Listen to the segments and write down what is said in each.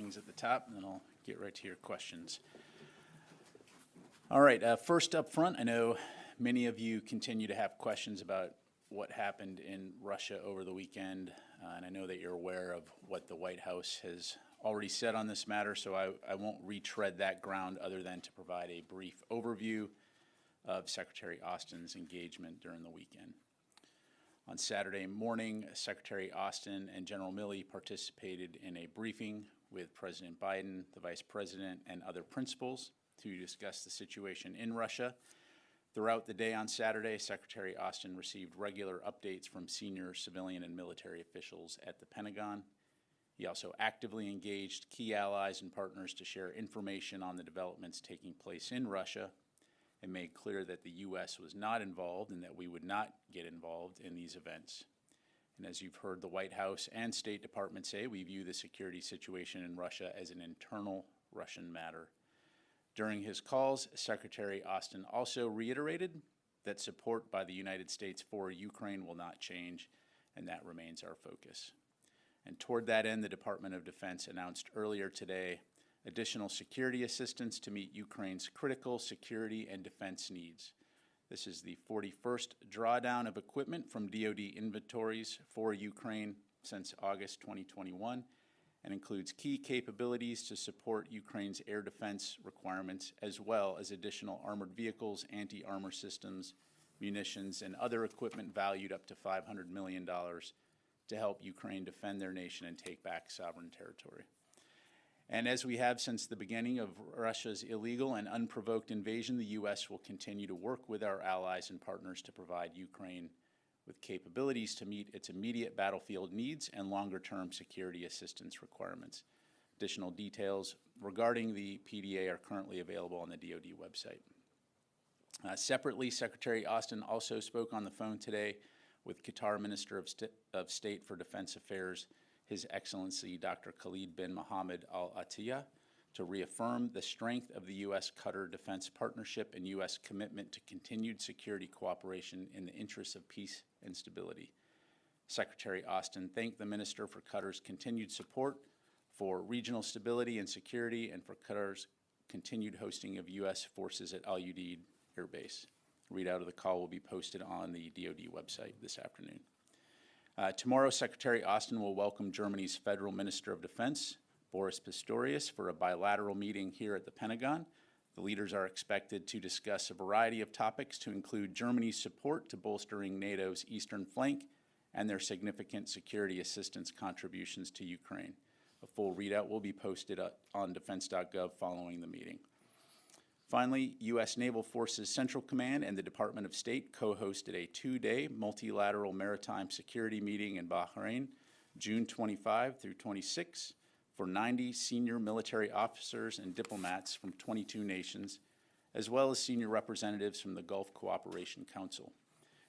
things at the top, and then I'll get right to your questions. All right, first up front, I know many of you continue to have questions about what happened in Russia over the weekend, and I know that you're aware of what the White House has already said on this matter, so I won't retread that ground other than to provide a brief overview of Secretary Austin's engagement during the weekend. On Saturday morning, Secretary Austin and General Milley participated in a briefing with President Biden, the Vice President, and other principals to discuss the situation in Russia. Throughout the day on Saturday, Secretary Austin received regular updates from senior civilian and military officials at the Pentagon. He also actively engaged key allies and partners to share information on the developments taking place in Russia, and made clear that the U.S. was not involved and that we would not get involved in these events. And as you've heard the White House and State Department say, we view the security situation in Russia as an internal Russian matter. During his calls, Secretary Austin also reiterated that support by the United States for Ukraine will not change, and that remains our focus. And toward that end, the Department of Defense announced earlier today additional security assistance to meet Ukraine's critical security and defense needs. This is the 41st drawdown of equipment from DoD inventories for Ukraine since August 2021, and includes key capabilities to support Ukraine's air defense requirements, as well as additional armored vehicles, anti-armor systems, munitions, and other equipment valued up to $500 million to help Ukraine defend their nation and take back sovereign territory. And as we have since the beginning of Russia's illegal and unprovoked invasion, the U.S. will continue to work with our allies and partners to provide Ukraine with capabilities to meet its immediate battlefield needs and longer-term security assistance requirements. Additional details regarding the PDA are currently available on the DoD website. Separately, Secretary Austin also spoke on the phone today with Qatar Minister of State for Defense Affairs, His Excellency Dr. Khalid bin Mohammed Al Attiyah, to reaffirm the strength of the U.S.-Qatar defense partnership and U.S. commitment to continued security cooperation in the interests of peace and stability. Secretary Austin thanked the Minister for Qatar's continued support for regional stability and security, and for Qatar's continued hosting of U.S. forces at Al Udeid Air Base. A readout of the call will be posted on the DoD website this afternoon. Tomorrow, Secretary Austin will welcome Germany's Federal Minister of Defense, Boris Pistorius, for a bilateral meeting here at the Pentagon. The leaders are expected to discuss a variety of topics to include Germany's support to bolstering NATO's eastern flank and their significant security assistance contributions to Ukraine. A full readout will be posted on defense.gov following the meeting. Finally, U.S. Naval Forces Central Command and the Department of State co-hosted a two-day multilateral maritime security meeting in Bahrain, June 25 through 26, for 90 senior military officers and diplomats from 22 nations, as well as senior representatives from the Gulf Cooperation Council.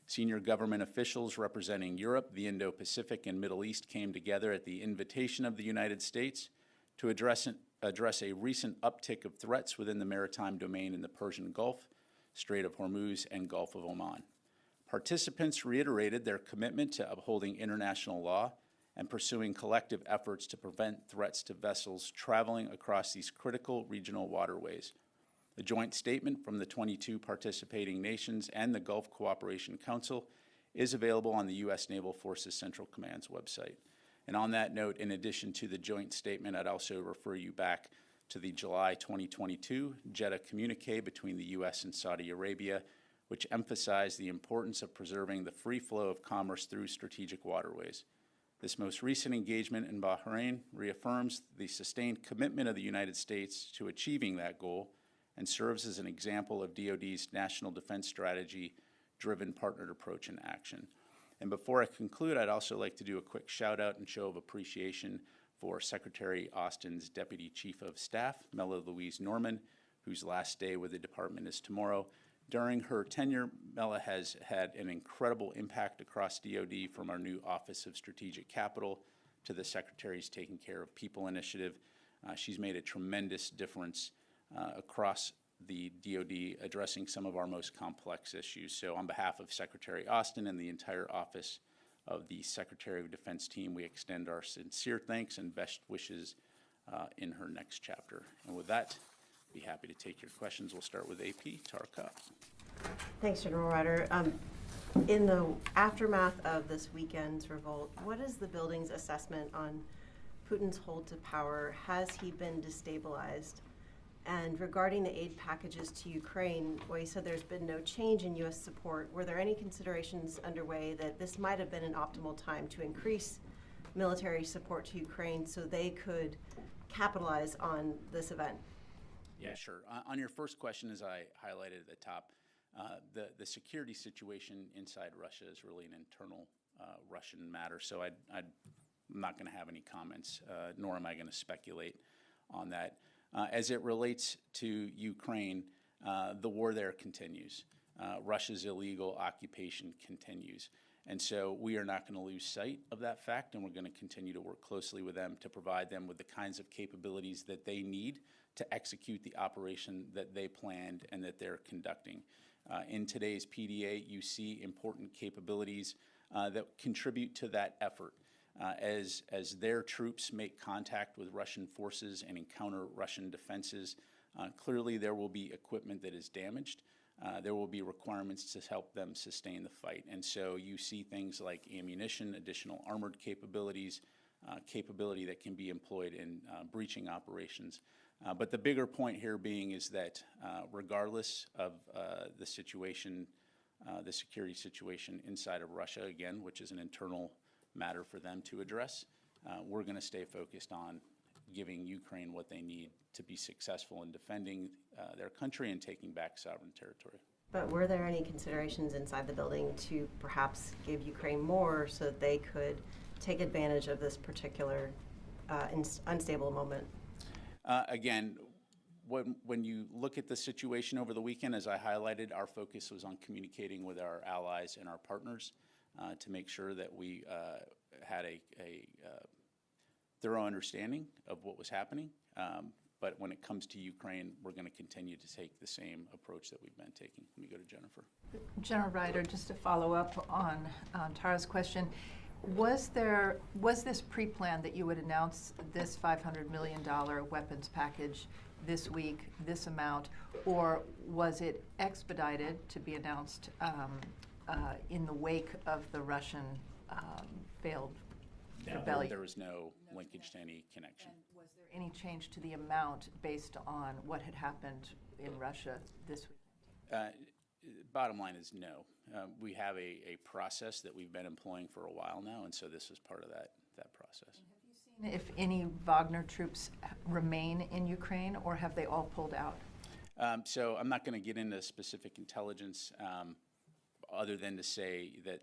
Senior government officials representing Europe, the Indo-Pacific, and Middle East came together at the invitation of the United States to address a recent uptick of threats within the maritime domain in the Persian Gulf, Strait of Hormuz, and Gulf of Oman. Participants reiterated their commitment to upholding international law and pursuing collective efforts to prevent threats to vessels traveling across these critical regional waterways. The joint statement from the 22 participating nations and the Gulf Cooperation Council is available on the U.S. Naval Forces Central Command's website. And on that note, in addition to the joint statement, I'd also refer you back to the July 2022 Jeddah communique between the U.S. and Saudi Arabia, which emphasized the importance of preserving the free flow of commerce through strategic waterways. This most recent engagement in Bahrain reaffirms the sustained commitment of the United States to achieving that goal and serves as an example of DoD's national defense strategy-driven partnered approach in action. And before I conclude, I'd also like to do a quick shout out and show of appreciation for Secretary Austin's Deputy Chief of Staff, Mela Louise Norman, whose last day with the department is tomorrow. During her tenure, Mela has had an incredible impact across DoD, from our new Office of Strategic Capital to the Secretary's Taking Care of People initiative. She's made a tremendous difference across the DoD, addressing some of our most complex issues. So on behalf of Secretary Austin and the entire Office of the Secretary of Defense team, we extend our sincere thanks and best wishes in her next chapter. And with that, be happy to take your questions. We'll start with AP Tarkov. Thanks, General Ryder. In the aftermath of this weekend's revolt, what is the building's assessment on Putin's hold to power? Has he been destabilized? And regarding the aid packages to Ukraine, well, you said there's been no change in U.S. support. Were there any considerations underway that this might have been an optimal time to increase military support to Ukraine so they could capitalize on this event? Yeah, sure. On your first question, as I highlighted at the top, the security situation inside Russia is really an internal Russian matter. So I'm not going to have any comments, nor am I going to speculate on that. As it relates to Ukraine, the war there continues. Russia's illegal occupation continues. And so we are not going to lose sight of that fact, and we're going to continue to work closely with them to provide them with the kinds of capabilities that they need to execute the operation that they planned and that they're conducting. In today's PDA, you see important capabilities that contribute to that effort. As their troops make contact with Russian forces and encounter Russian defenses, clearly there will be equipment that is damaged. There will be requirements to help them sustain the fight. And so you see things like ammunition, additional armored capabilities, capability that can be employed in breaching operations. But the bigger point here being is that regardless of the situation, the security situation inside of Russia, again, which is an internal matter for them to address, we're going to stay focused on giving Ukraine what they need to be successful in defending their country and taking back sovereign territory. But were there any considerations inside the building to perhaps give Ukraine more so that they could take advantage of this particular unstable moment? Again, when you look at the situation over the weekend, as I highlighted, our focus was on communicating with our allies and our partners to make sure that we had a thorough understanding of what was happening. But when it comes to Ukraine, we're going to continue to take the same approach that we've been taking. Let me go to Jennifer. General Ryder, just to follow up on Tara's question, was this pre-planned that you would announce this $500 million weapons package this week, this amount, or was it expedited to be announced in the wake of the Russian failed rebellion? There was no linkage to any connection. And was there any change to the amount based on what had happened in Russia this weekend? Bottom line is no. We have a process that we've been employing for a while now, and so this is part of that process. And have you seen if any Wagner troops remain in Ukraine, or have they all pulled out? So I'm not going to get into specific intelligence other than to say that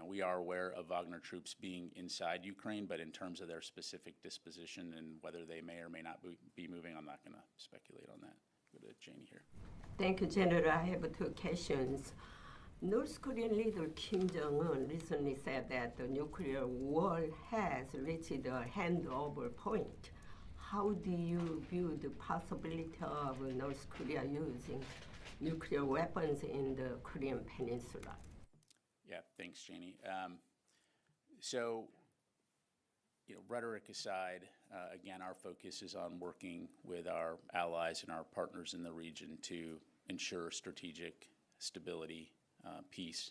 we are aware of Wagner troops being inside Ukraine, but in terms of their specific disposition and whether they may or may not be moving, I'm not going to speculate on that. Go to Janie here. Thank you, General. I have two questions. North Korean leader Kim Jong-un recently said that the nuclear war has reached a handover point. How do you view the possibility of North Korea using nuclear weapons in the Korean Peninsula? Yeah, thanks, Janie. So, rhetoric aside, again, our focus is on working with our allies and our partners in the region to ensure strategic stability, peace.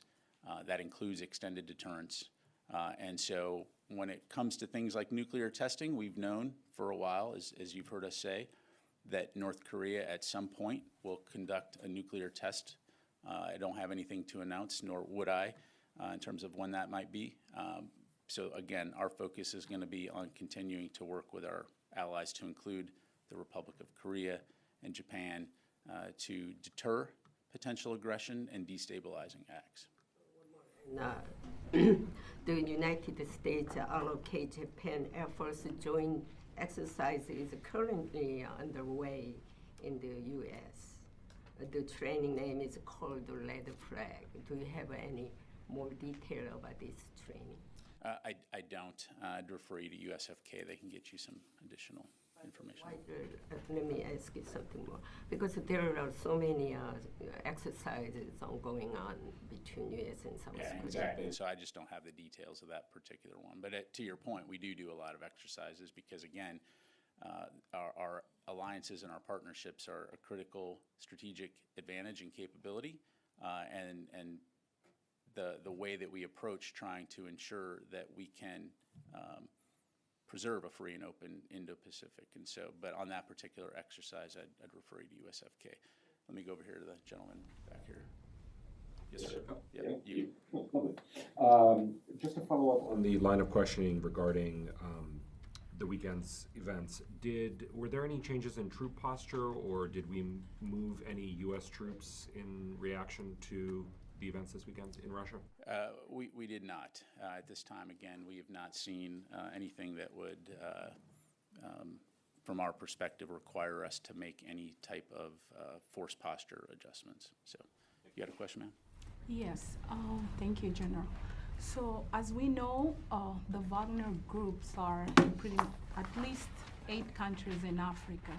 That includes extended deterrence. And so when it comes to things like nuclear testing, we've known for a while, as you've heard us say, that North Korea at some point will conduct a nuclear test. I don't have anything to announce, nor would I, in terms of when that might be. So again, our focus is going to be on continuing to work with our allies, to include the Republic of Korea and Japan, to deter potential aggression and destabilizing acts. The United States allocate Japan Air Force joint exercise is currently underway in the U.S. The training name is called Red Flag. Do you have any more detail about this training? I don't. I'd refer you to USFK. They can get you some additional information. Let me ask you something more. Because there are so many exercises going on between U.S. and South Korea. Yeah, exactly. So I just don't have the details of that particular one. But to your point, we do a lot of exercises because, again, alliances and our partnerships are a critical strategic advantage and capability, and the way that we approach trying to ensure that we can preserve a free and open Indo-Pacific. And so, but on that particular exercise, I'd refer you to USFK. Let me go over here to the gentleman back here. Yes, sir. Yeah, you. Just to follow up on the line of questioning regarding the weekend's events, were there any changes in troop posture, or did we move any U.S. troops in reaction to the events this weekend in Russia? We did not. At this time, again, we have not seen anything that would, from our perspective, require us to make any type of force posture adjustments. So, you got a question, ma'am? Yes, thank you, General. So, as we know, the Wagner groups are in at least 8 countries in Africa.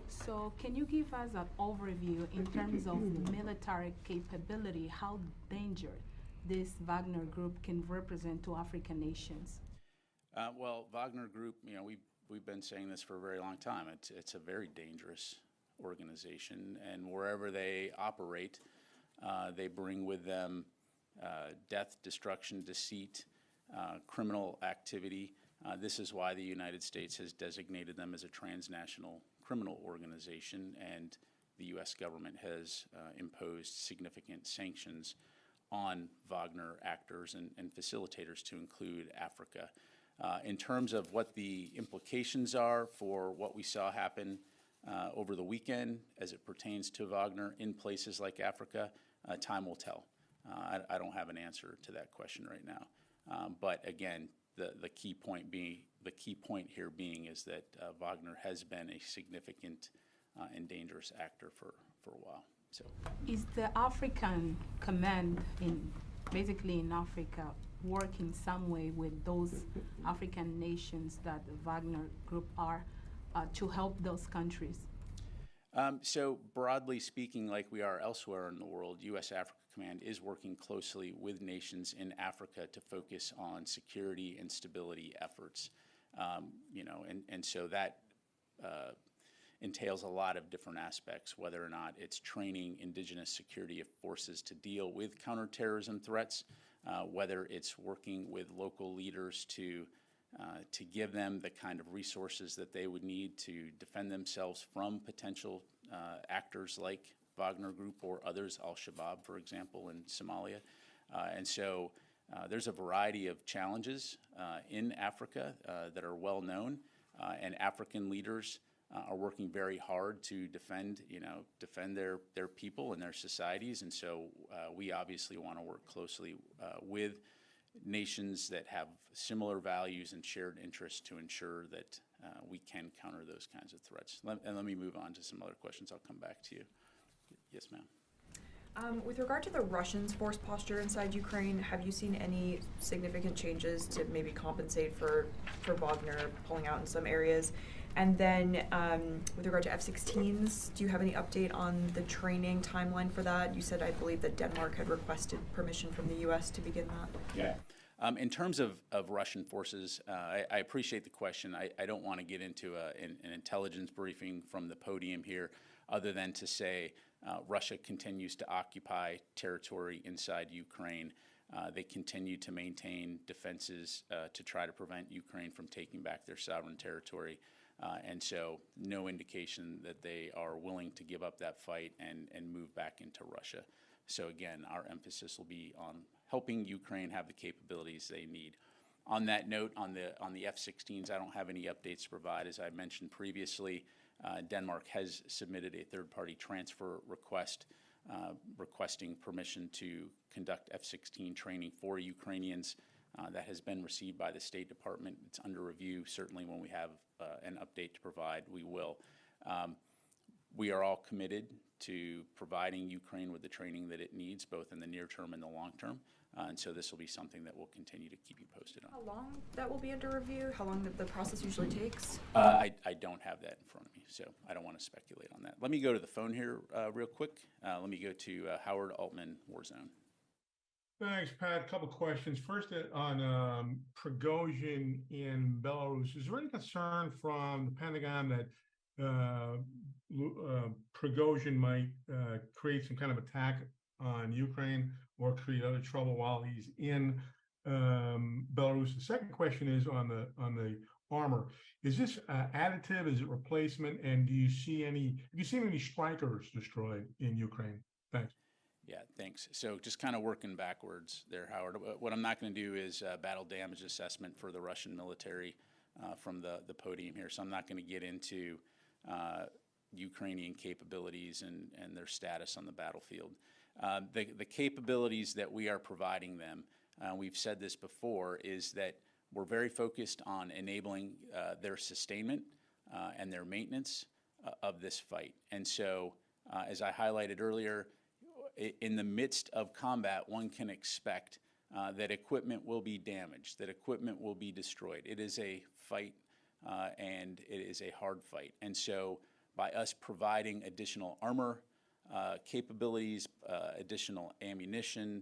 So, can you give us an overview in terms of military capability, how dangerous this Wagner group can represent to African nations? Well, Wagner Group, we've been saying this for a very long time. It's a very dangerous organization, and wherever they operate, they bring with them death, destruction, deceit, criminal activity. This is why the United States has designated them as a transnational criminal organization, and the U.S. government has imposed significant sanctions on Wagner actors and facilitators, to include Africa. In terms of what the implications are for what we saw happen over the weekend as it pertains to Wagner in places like Africa, time will tell. I don't have an answer to that question right now. But again, the key point here being is that Wagner has been a significant and dangerous actor for a while. So, is the African command basically in Africa working some way with those African nations that the Wagner group are to help those countries? So broadly speaking, like we are elsewhere in the world, U.S. Africa Command is working closely with nations in Africa to focus on security and stability efforts. And so that entails a lot of different aspects, whether or not it's training indigenous security forces to deal with counterterrorism threats, whether it's working with local leaders to give them the kind of resources that they would need to defend themselves from potential actors like Wagner Group or others, Al-Shabaab, for example, in Somalia. And so there's a variety of challenges in Africa that are well known, and African leaders are working very hard to defend their people and their societies. And so we obviously want to work closely with nations that have similar values and shared interests to ensure that we can counter those kinds of threats. And let me move on to some other questions. I'll come back to you. Yes, ma'am. With regard to the Russians' force posture inside Ukraine, have you seen any significant changes to maybe compensate for Wagner pulling out in some areas? And then with regard to F-16s, do you have any update on the training timeline for that? You said, I believe, that Denmark had requested permission from the U.S. to begin that. Yeah. In terms of Russian forces, I appreciate the question. I don't want to get into an intelligence briefing from the podium here, other than to say Russia continues to occupy territory inside Ukraine. They continue to maintain defenses to try to prevent Ukraine from taking back their sovereign territory. And so no indication that they are willing to give up that fight and move back into Russia. So again, our emphasis will be on helping Ukraine have the capabilities they need. On that note, on the F-16s, I don't have any updates to provide. As I mentioned previously, Denmark has submitted a third-party transfer request requesting permission to conduct F-16 training for Ukrainians. That has been received by the State Department. It's under review. Certainly when we have an update to provide, we will. We are all committed to providing Ukraine with the training that it needs, both in the near term and the long term. And so this will be something that we'll continue to keep you posted on. How long that will be under review? How long the process usually takes? I don't have that in front of me, so I don't want to speculate on that. Let me go to the phone here real quick. Let me go to Howard Altman, Warzone. Thanks, Pat. A couple questions. First, on Prigozhin in Belarus. Is there any concern from the Pentagon that Prigozhin might create some kind of attack on Ukraine or create other trouble while he's in Belarus. The second question is on the armor. Is this additive? Is it replacement? And have you seen any strikers destroyed in Ukraine? Thanks. Yeah, thanks. So just kind of working backwards there, Howard. What I'm not going to do is battle damage assessment for the Russian military from the podium here. So I'm not going to get into Ukrainian capabilities and their status on the battlefield. The capabilities that we are providing them, we've said this before, is that we're very focused on enabling their sustainment and their maintenance of this fight. And so, as I highlighted earlier, in the midst of combat, one can expect that equipment will be damaged, that equipment will be destroyed. It is a fight, and it is a hard fight. And so by us providing additional armor capabilities, additional ammunition,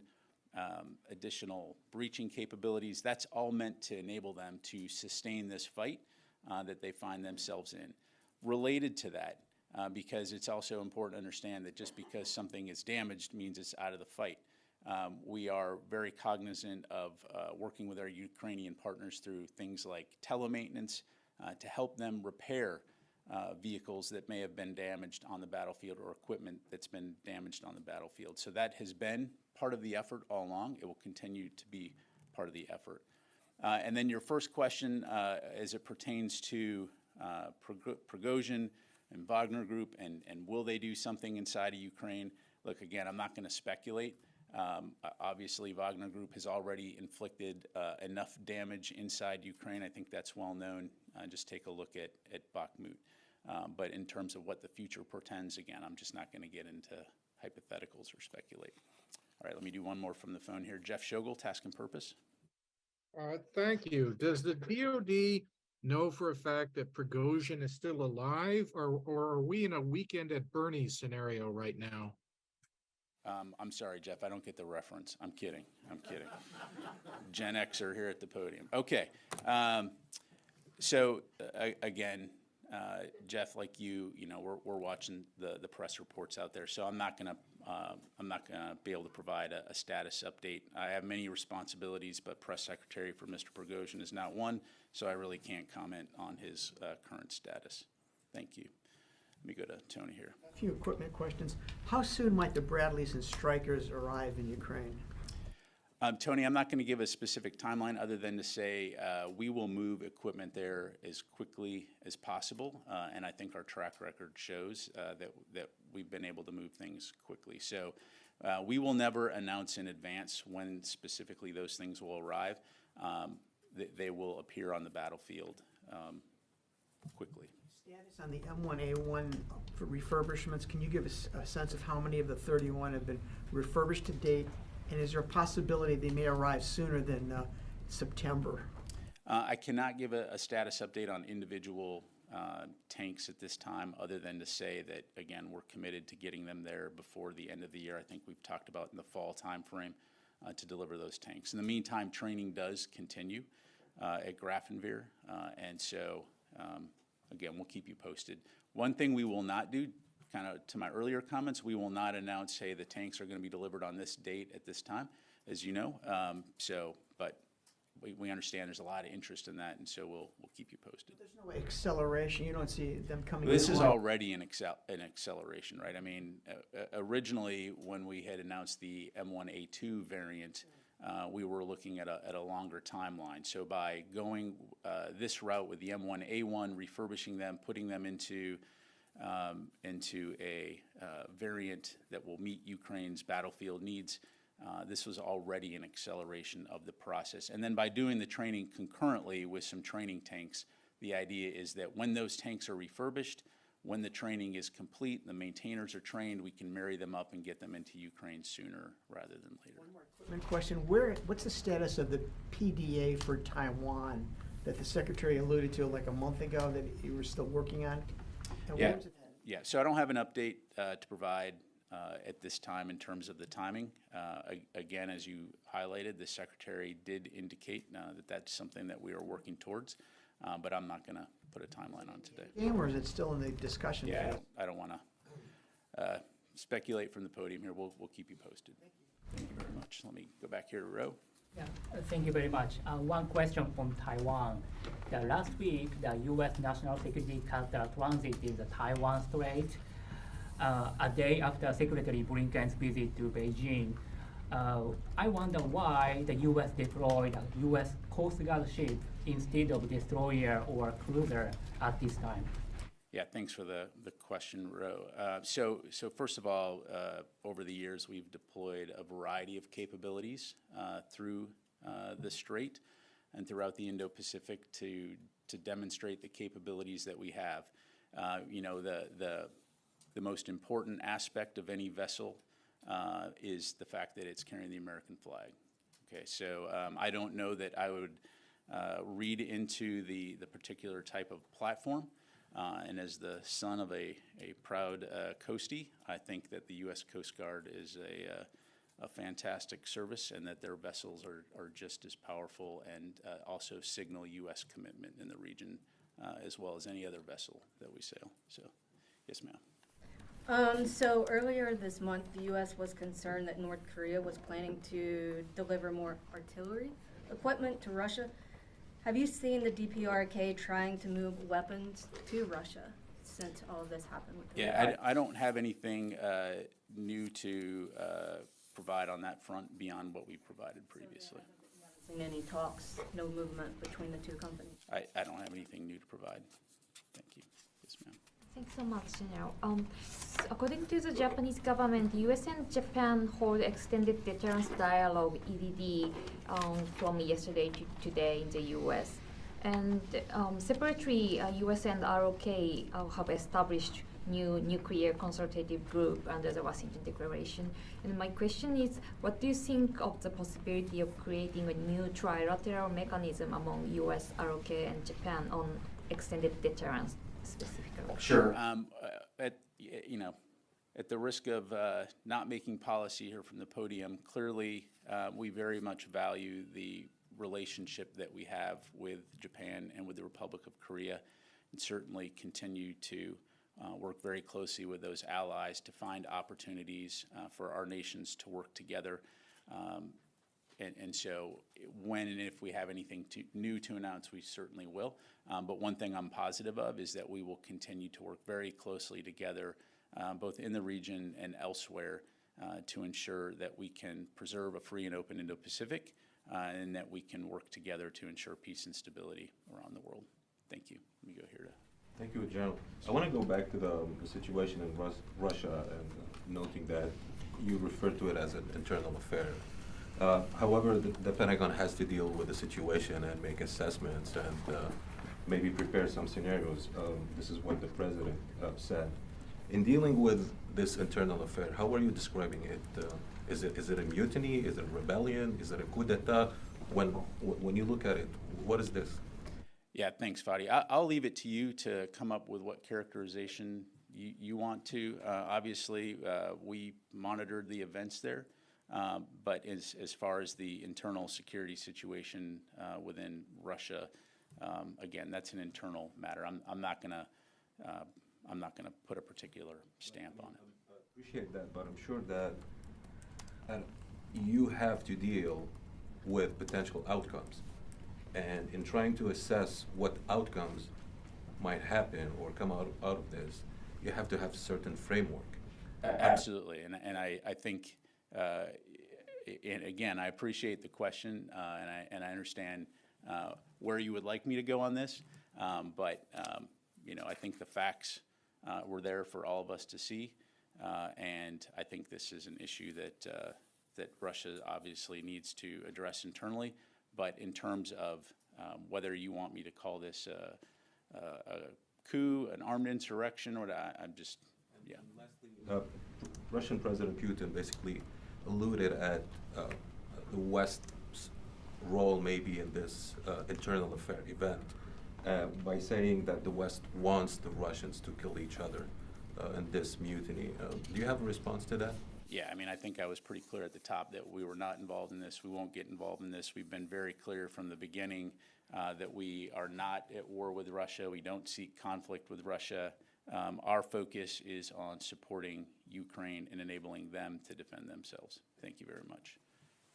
additional breaching capabilities, that's all meant to enable them to sustain this fight that they find themselves in. Related to that, because it's also important to understand that just because something is damaged means it's out of the fight. We are very cognizant of working with our Ukrainian partners through things like telemaintenance to help them repair vehicles that may have been damaged on the battlefield or equipment that's been damaged on the battlefield. So that has been part of the effort all along. It will continue to be part of the effort. And then your first question, as it pertains to Prigozhin and Wagner Group, and will they do something inside of Ukraine? Look, again, I'm not going to speculate. Obviously, Wagner Group has already inflicted enough damage inside Ukraine. I think that's well known. Just take a look at Bakhmut. But in terms of what the future portends, again, I'm just not going to get into hypotheticals or speculate. All right, let me do one more from the phone here. Jeff Shogel, Task and Purpose. Thank you. Does the DoD know for a fact that Prigozhin is still alive, or are we in a weekend at Bernie's scenario right now? I'm sorry, Jeff, I don't get the reference. I'm kidding. Gen Xer here at the podium. Okay. Again, Jeff, like you know, we're watching the press reports out there. So I'm not gonna be able to provide a status update. I have many responsibilities, but press secretary for Mr. Prigozhin is not one, so I really can't comment on his current status. Thank you. Let me go to Tony here. A few equipment questions. How soon might the Bradleys and Strykers arrive in Ukraine? Tony, I'm not going to give a specific timeline other than to say we will move equipment there as quickly as possible, and I think our track record shows that we've been able to move things quickly. So we will never announce in advance when specifically those things will arrive. They will appear on the battlefield quickly. Status on the M1A1 for refurbishments. Can you give us a sense of how many of the 31 have been refurbished to date? And is there a possibility they may arrive sooner than September? I cannot give a status update on individual tanks at this time, other than to say that, again, we're committed to getting them there before the end of the year. I think we've talked about in the fall timeframe to deliver those tanks. In the meantime, training does continue at Grafenwehr, and so, again, we'll keep you posted. One thing we will not do, kind of to my earlier comments, we will not announce, hey, the tanks are going to be delivered on this date at this time, as you know. But we understand there's a lot of interest in that, and so we'll keep you posted. There's no acceleration. You don't see them coming. This is already an acceleration, right? I mean, originally when we had announced the M1A2 variant, we were looking at a longer timeline. So by going this route with the M1A1, refurbishing them, putting them into a variant that will meet Ukraine's battlefield needs, this was already an acceleration of the process. And then by doing the training concurrently with some training tanks, the idea is that when those tanks are refurbished, when the training is complete, the maintainers are trained, we can marry them up and get them into Ukraine sooner rather than later. One more equipment question. What's the status of the PDA for Taiwan that the Secretary alluded to like a month ago that you were still working on? And Yeah. where's it at? Yeah, so I don't have an update to provide at this time in terms of the timing. Again, as you highlighted, the Secretary did indicate that that's something that we are working towards, but I'm not going to put a timeline on today. Game, or is it still in the discussion Yeah, phase? I don't want to speculate from the podium here. We'll keep you posted. Thank you very much. Let me go back here to Ro. Yeah, thank you very much. One question from Taiwan. Last week, the U.S. National Security Council transited the Taiwan Strait a day after Secretary Blinken's visit to Beijing. I wonder why the U.S. deployed a U.S. Coast Guard ship instead of destroyer or cruiser at this time. Yeah, thanks for the question, Ro. So first of all, over the years, we've deployed a variety of capabilities through the Strait and throughout the Indo-Pacific to demonstrate the capabilities that we have. You know, the most important aspect of any vessel is the fact that it's carrying the American flag. Okay, so I don't know that I would read into the particular type of platform. And as the son of a proud coastie, I think that the U.S. Coast Guard is a fantastic service, and that their vessels are just as powerful and also signal U.S. commitment in the region, as well as any other vessel that we sail. So, yes, ma'am. So earlier this month, the U.S. was concerned that North Korea was planning to deliver more artillery equipment to Russia. Have you seen the DPRK trying to move weapons to Russia since all of this happened with the Yeah, I don't have anything new to provide on that front beyond what we provided previously. You haven't seen any talks, no movement between the two companies? I don't have anything new to provide. Thank you. Yes, ma'am. Thanks so much, General. According to the Japanese government, US and Japan hold extended deterrence dialogue (EDD) from yesterday to today in the US. And separately, US and ROK have established new nuclear consultative group under the Washington Declaration. And my question is, what do you think of the possibility of creating a new trilateral mechanism among US, ROK, and Japan on extended deterrence specifically? Sure. At the risk of not making policy here from the podium, clearly we very much value the relationship that we have with Japan and with the Republic of Korea, and certainly continue to work very closely with those allies to find opportunities for our nations to work together. And so when and if we have anything new to announce, we certainly will. But one thing I'm positive of is that we will continue to work very closely together, both in the region and elsewhere, to ensure that we can preserve a free and open Indo-Pacific, and that we can work together to ensure peace and stability around the world. Thank you. Let me go here to... Thank you, General. I want to go back to the situation in Russia, and noting that you referred to it as an internal affair. However, the Pentagon has to deal with the situation and make assessments and maybe prepare some scenarios. This is what the President said. In dealing with this internal affair, how are you describing it? Is it a mutiny? Is it a rebellion? Is it a coup d'etat? When you look at it, what is this? Yeah, thanks, Fadi. I'll leave it to you to come up with what characterization you want to. Obviously, we monitored the events there. But as far as the internal security situation within Russia, again, that's an internal matter. I'm not gonna put a particular stamp on it. I appreciate that, but I'm sure that you have to deal with potential outcomes, and in trying to assess what outcomes might happen or come out of this, you have to have a certain framework. Absolutely, and I think. And again, I appreciate the question, and I understand where you would like me to go on this, but I think the facts were there for all of us to see, and I think this is an issue that Russia obviously needs to address internally. But in terms of whether you want me to call this a coup, an armed insurrection, or I'm just, yeah. And lastly, Russian President Putin basically alluded at the West's role maybe in this internal affair event by saying that the West wants the Russians to kill each other in this mutiny. Do you have a response to that? Yeah, I mean, I think I was pretty clear at the top that we were not involved in this. We won't get involved in this. We've been very clear from the beginning that we are not at war with Russia. We don't seek conflict with Russia. Our focus is on supporting Ukraine and enabling them to defend themselves. Thank you very much.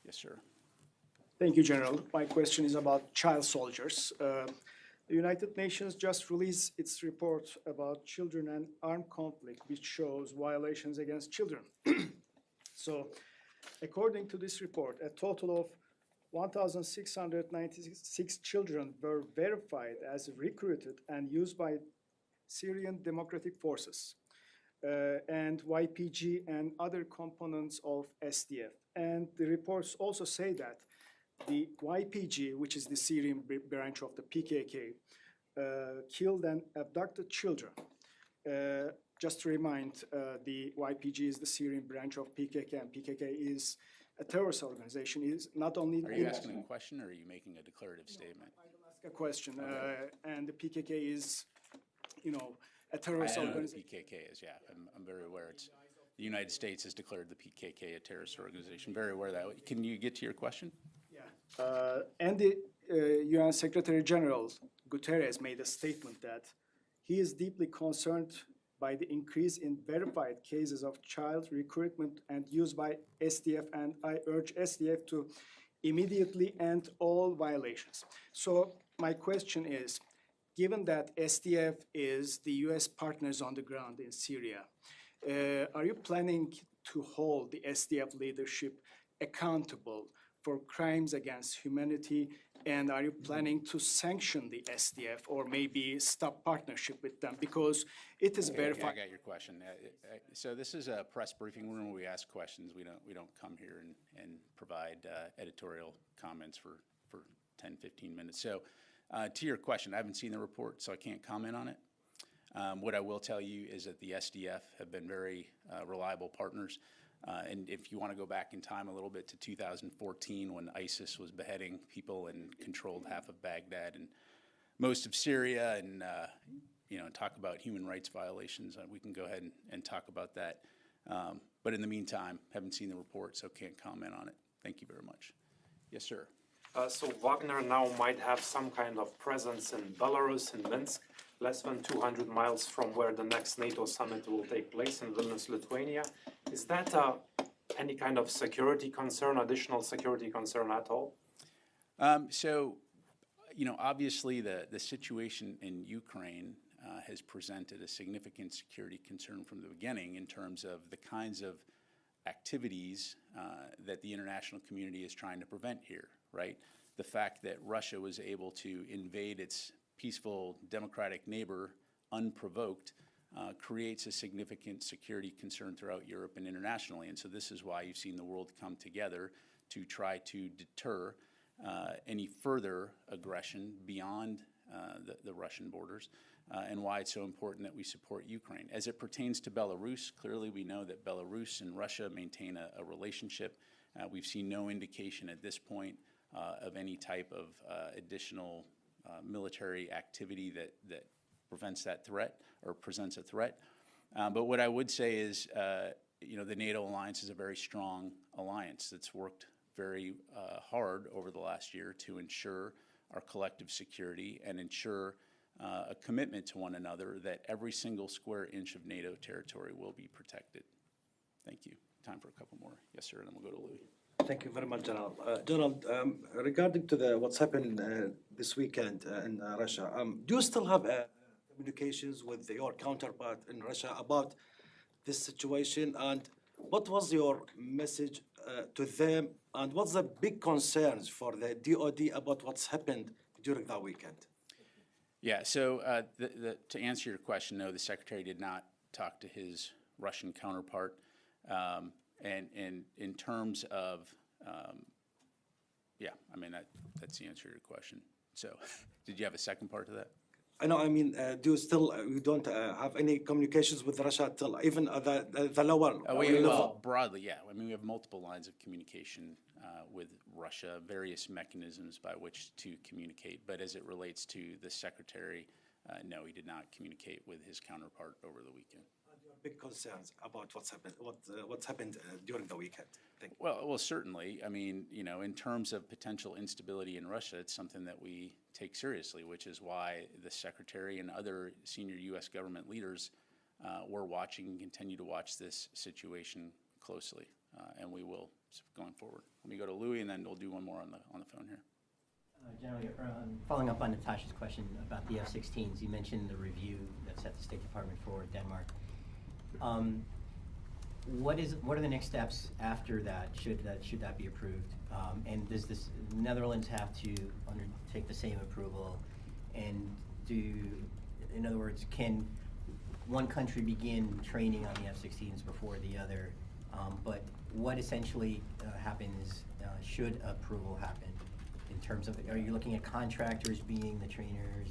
Yes, sir. Thank you, General. My question is about child soldiers. The United Nations just released its report about children and armed conflict, which shows violations against children. So, according to this report, a total of 1,696 children were verified as recruited and used by Syrian Democratic Forces and YPG and other components of SDF. And the reports also say that the YPG, which is the Syrian branch of the PKK, killed and abducted children. Just to remind, the YPG is the Syrian branch of PKK, and PKK is a terrorist organization. Is not only. Are you asking a question, or are you making a declarative statement? I will ask a question. Okay. And the PKK is, a terrorist I know what organization. the PKK is, yeah. I'm very aware. It's the United States has declared the PKK a terrorist organization. Very aware of that. Can you get to your question? And the UN Secretary General Guterres made a statement that he is deeply concerned by the increase in verified cases of child recruitment and use by SDF, and I urge SDF to immediately end all violations. So my question is, given that SDF is the US partners on the ground in Syria, are you planning to hold the SDF leadership accountable for crimes against humanity, and are you planning to sanction the SDF or maybe stop partnership with them, because it is verified? I got your question. So this is a press briefing room where we ask questions. We don't come here and provide editorial comments for 10, 15 minutes. So to your question, I haven't seen the report, so I can't comment on it. What I will tell you is that the SDF have been very reliable partners. And if you want to go back in time a little bit to 2014, when ISIS was beheading people and controlled half of Baghdad and most of Syria, and talk about human rights violations, we can go ahead and talk about that. But in the meantime, haven't seen the report, so can't comment on it. Thank you very much. Yes, sir. So Wagner now might have some kind of presence in Belarus, in Minsk, less than 200 miles from where the next NATO summit will take place in Vilnius, Lithuania. Is that any kind of security concern, additional security concern at all? Obviously the situation in Ukraine has presented a significant security concern from the beginning in terms of the kinds of activities that the international community is trying to prevent here, right? The fact that Russia was able to invade its peaceful democratic neighbor unprovoked creates a significant security concern throughout Europe and internationally. And so this is why you've seen the world come together to try to deter any further aggression beyond the Russian borders, and why it's so important that we support Ukraine. As it pertains to Belarus, clearly we know that Belarus and Russia maintain a relationship. We've seen no indication at this point of any type of additional military activity that prevents that threat or presents a threat. But what I would say is, the NATO alliance is a very strong alliance that's worked very hard over the last year to ensure our collective security and ensure a commitment to one another that every single square inch of NATO territory will be protected. Thank you. Time for a couple more. Yes, sir, and then we'll go to Louis. Thank you very much, General. General, regarding to what's happened this weekend in Russia, do you still have communications with your counterpart in Russia about this situation? And what was your message to them? And what's the big concerns for the DoD about what's happened during that weekend? Yeah, so to answer your question, no, the Secretary did not talk to his Russian counterpart. And in terms of, that's the answer to your question. So, did you have a second part to that? I know. Do you still you don't have any communications with Russia till even the lower level? Broadly, yeah. We have multiple lines of communication with Russia, various mechanisms by which to communicate. But as it relates to the Secretary, no, he did not communicate with his counterpart over the weekend. Big concerns about what's happened during the weekend. Thank you. Well, certainly. I mean, in terms of potential instability in Russia, it's something that we take seriously, which is why the Secretary and other senior U.S. government leaders were watching and continue to watch this situation closely, and we will going forward. Let me go to Louis, and then we'll do one more on the phone here. General, following up on Natasha's question about the F-16s, you mentioned the review that's at the State Department for Denmark. What are the next steps after that? Should that be approved? And does the Netherlands have to undertake the same approval? And in other words, can one country begin training on the F-16s before the other? But what essentially happens should approval happen? In terms of, are you looking at contractors being the trainers?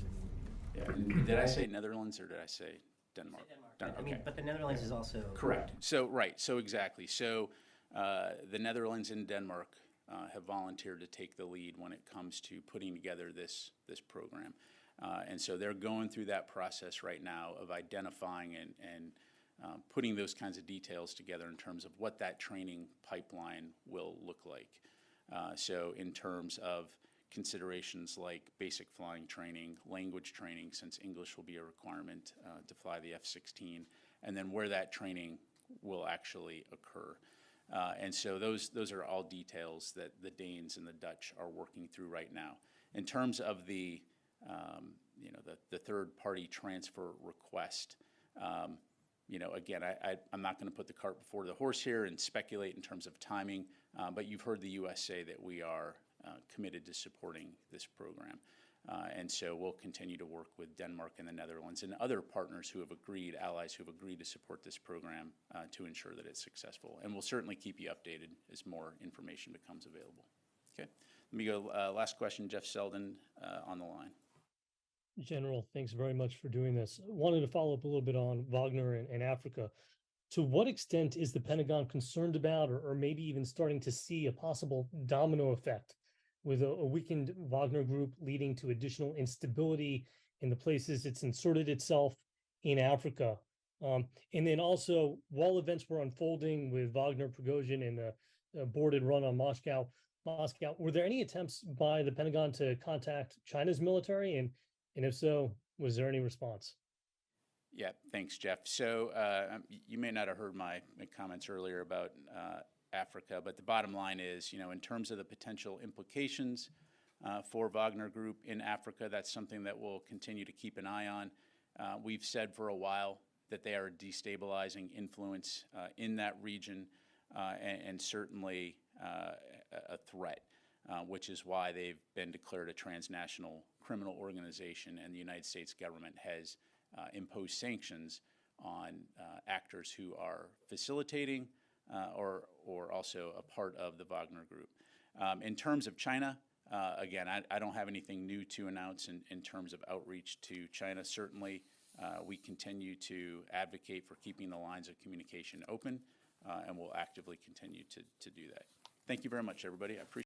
Did I say Netherlands or did I say Denmark? Denmark. I mean, but the Netherlands is also correct. So exactly. So the Netherlands and Denmark have volunteered to take the lead when it comes to putting together this program, and so they're going through that process right now of identifying and putting those kinds of details together in terms of what that training pipeline will look like. So in terms of considerations like basic flying training, language training, since English will be a requirement to fly the F-16, and then where that training will actually occur. And so those are all details that the Danes and the Dutch are working through right now. In terms of the third-party transfer request, again, I'm not going to put the cart before the horse here and speculate in terms of timing, but you've heard the U.S. say that we are committed to supporting this program. And so we'll continue to work with Denmark and the Netherlands and other partners who have agreed, allies who have agreed to support this program to ensure that it's successful. And we'll certainly keep you updated as more information becomes available. Okay, let me go, last question, Jeff Selden on the line. General, thanks very much for doing this. Wanted to follow up a little bit on Wagner and Africa. To what extent is the Pentagon concerned about, or maybe even starting to see a possible domino effect with a weakened Wagner group leading to additional instability in the places it's inserted itself in Africa? And then also, while events were unfolding with Wagner, Prigozhin, and the aborted run on Moscow, were there any attempts by the Pentagon to contact China's military? And if so, was there any response? Yeah, thanks, Jeff. So you may not have heard my comments earlier about Africa, but the bottom line is, in terms of the potential implications for Wagner Group in Africa, that's something that we'll continue to keep an eye on. We've said for a while that they are a destabilizing influence in that region and certainly a threat, which is why they've been declared a transnational criminal organization, and the United States government has imposed sanctions on actors who are facilitating or also a part of the Wagner Group. In terms of China, again, I don't have anything new to announce in terms of outreach to China. Certainly, we continue to advocate for keeping the lines of communication open, and we'll actively continue to do that. Thank you very much, everybody. I appreciate it.